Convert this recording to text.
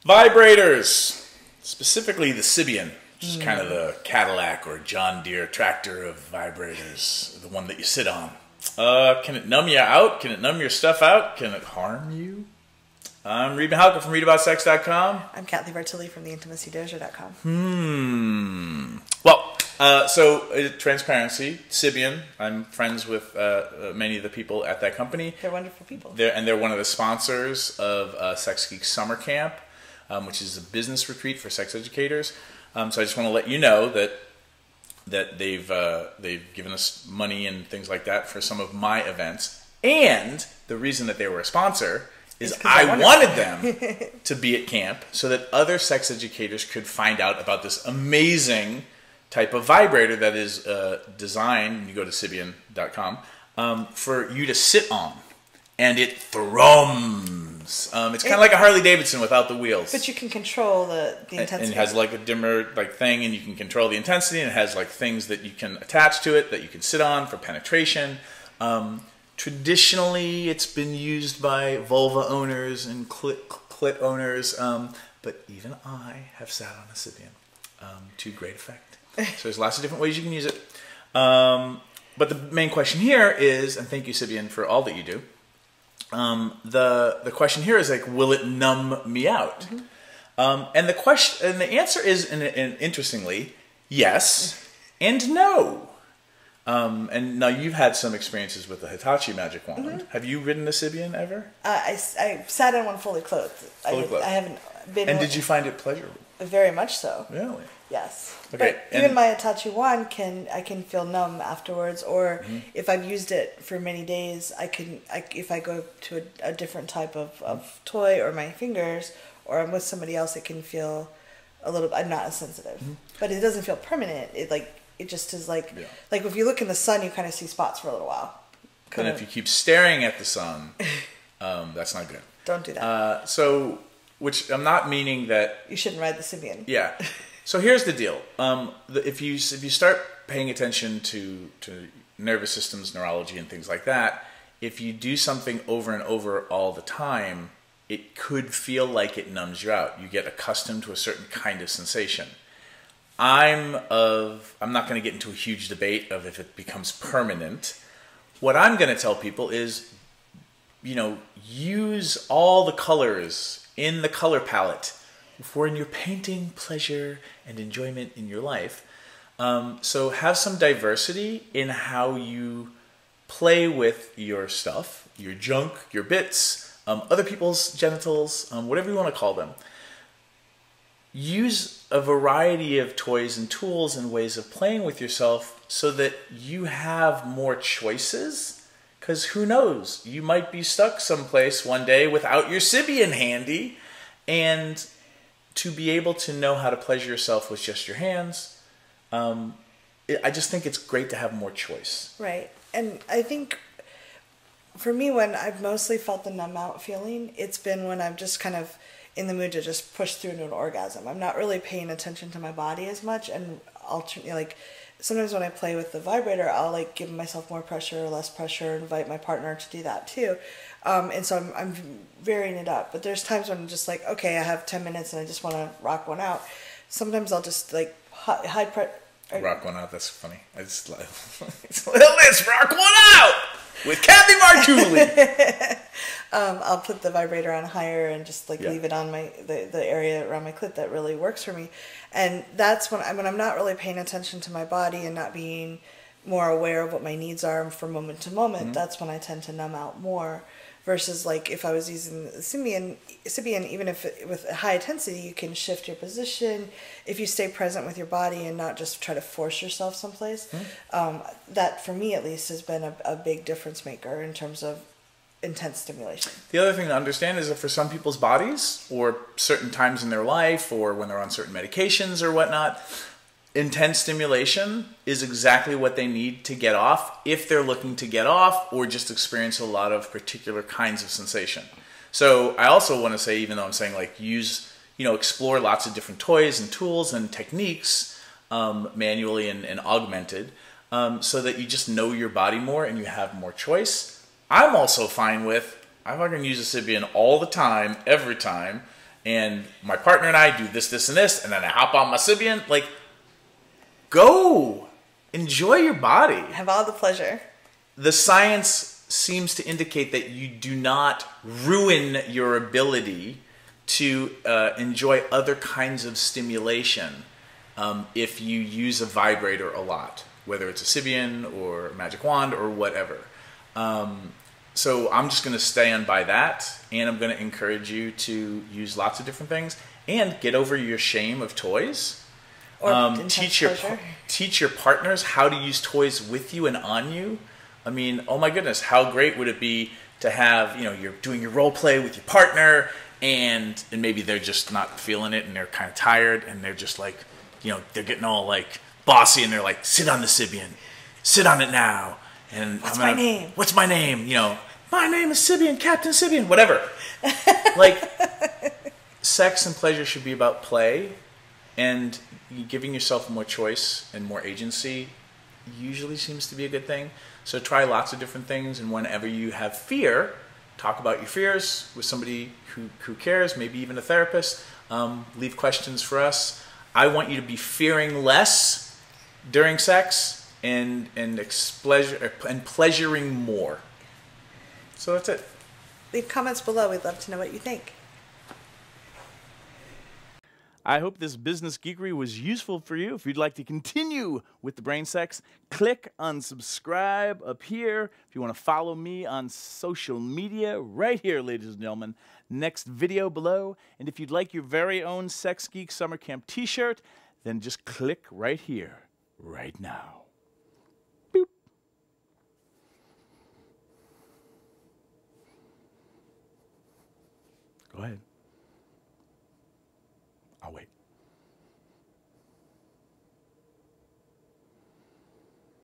Vibrators, specifically the Sybian, which is kind of the Cadillac or John Deere tractor of vibrators, the one that you sit on. Can it numb you out? Can it numb your stuff out? Can it harm you? I'm Reid from ReidAboutSex.com. I'm Cathy from theintimacydojo.com. Well, transparency, Sybian. I'm friends with many of the people at that company. They're wonderful people. They're one of the sponsors of Sex Geek Summer Camp, which is a business retreat for sex educators. So I just want to let you know that they've given us money and things like that for some of my events. And the reason that they were a sponsor is I wanted them to be at camp so that other sex educators could find out about this amazing type of vibrator that is designed, when you go to Sybian.com, for you to sit on. And it thrums. It's kind of like a Harley Davidson without the wheels. But you can control the intensity. And it has like a dimmer thing, and you can control the intensity, and it has like things that you can attach to it that you can sit on for penetration. Traditionally, it's been used by vulva owners and clit owners, but even I have sat on a Sybian to great effect. So there's lots of different ways you can use it. But the main question here is, and thank you, Sybian, for all that you do. The question here is like, will it numb me out? And the answer is, interestingly, yes and no. And now you've had some experiences with the Hitachi magic wand. Have you ridden a Sybian ever? I sat on one fully clothed. I haven't been. And did you find it pleasurable? Very much so. Really? Yes. Okay. But even my Hitachi wand I can feel numb afterwards, or if I've used it for many days, if I go to a different type of toy or my fingers, or I'm with somebody else, it can feel a little. I'm not as sensitive, but it doesn't feel permanent. It just is like if you look in the sun, you kind of see spots for a little while. And if you keep staring at the sun, that's not good. Don't do that. Which I'm not meaning that you shouldn't ride the Sybian. Yeah. So here's the deal. If you start paying attention to nervous systems, neurology, and things like that, if you do something over and over all the time, it could feel like it numbs you out. You get accustomed to a certain kind of sensation. I'm not going to get into a huge debate of if it becomes permanent. What I'm going to tell people is, use all the colors in the color palette for when you're painting pleasure and enjoyment in your life. So have some diversity in how you play with your stuff, your junk, your bits, other people's genitals, whatever you want to call them. Use a variety of toys and tools and ways of playing with yourself so that you have more choices. Because who knows, you might be stuck someplace one day without your Sybian handy, and to be able to know how to pleasure yourself with just your hands, I just think it's great to have more choice. Right. And I think for me, when I've mostly felt the numb out feeling, it's been when I'm just kind of in the mood to just push through into an orgasm. I'm not really paying attention to my body as much, and sometimes when I play with the vibrator, I'll give myself more pressure or less pressure, invite my partner to do that too. And so I'm varying it up. But there's times when I'm just like, okay, I have 10 minutes and I just want to rock one out. Sometimes I'll just high pressure. Rock one out, that's funny. I just let's rock one out with Cathy Martulli. I'll put the vibrator on higher and just leave it on the area around my clit that really works for me. And that's when I'm not really paying attention to my body and not being more aware of what my needs are from moment to moment. That's when I tend to numb out more. Versus if I was using the Sybian, even if with high intensity, you can shift your position. If you stay present with your body and not just try to force yourself someplace, that for me at least has been a big difference maker in terms of intense stimulation. The other thing to understand is that for some people's bodies, or certain times in their life, or when they're on certain medications or whatnot, intense stimulation is exactly what they need to get off, if they're looking to get off or just experience a lot of particular kinds of sensation. So I also want to say, even though I'm saying explore lots of different toys and tools and techniques, manually and augmented, so that you just know your body more and you have more choice. I'm also fine with, I fucking use a Sybian all the time, every time, and my partner and I do this, this, and this, and then I hop on my Sybian. Like, go. Enjoy your body. Have all the pleasure. The science seems to indicate that you do not ruin your ability to enjoy other kinds of stimulation if you use a vibrator a lot, whether it's a Sybian or a magic wand or whatever. So I'm just going to stand by that, and I'm going to encourage you to use lots of different things and get over your shame of toys. Or teach your partners how to use toys with you and on you. I mean, oh my goodness, how great would it be to have, you're doing your role play with your partner, and maybe they're just not feeling it, and they're kind of tired, and they're just like, they're getting all like bossy, and they're like, sit on the Sybian, sit on it now. And what's my name? What's my name? My name is Sybian, Captain Sybian, whatever. Like, sex and pleasure should be about play, and giving yourself more choice and more agency usually seems to be a good thing. So try lots of different things, and whenever you have fear, talk about your fears with somebody who cares, maybe even a therapist. Leave questions for us. I want you to be fearing less during sex and pleasuring more. So that's it. Leave comments below. We'd love to know what you think. I hope this business geekery was useful for you. If you'd like to continue with the brain sex, click on subscribe up here. If you want to follow me on social media, right here, ladies and gentlemen, next video below. And if you'd like your very own Sex Geek Summer Camp t-shirt, then just click right here, right now. Boop. Go ahead. I'll wait.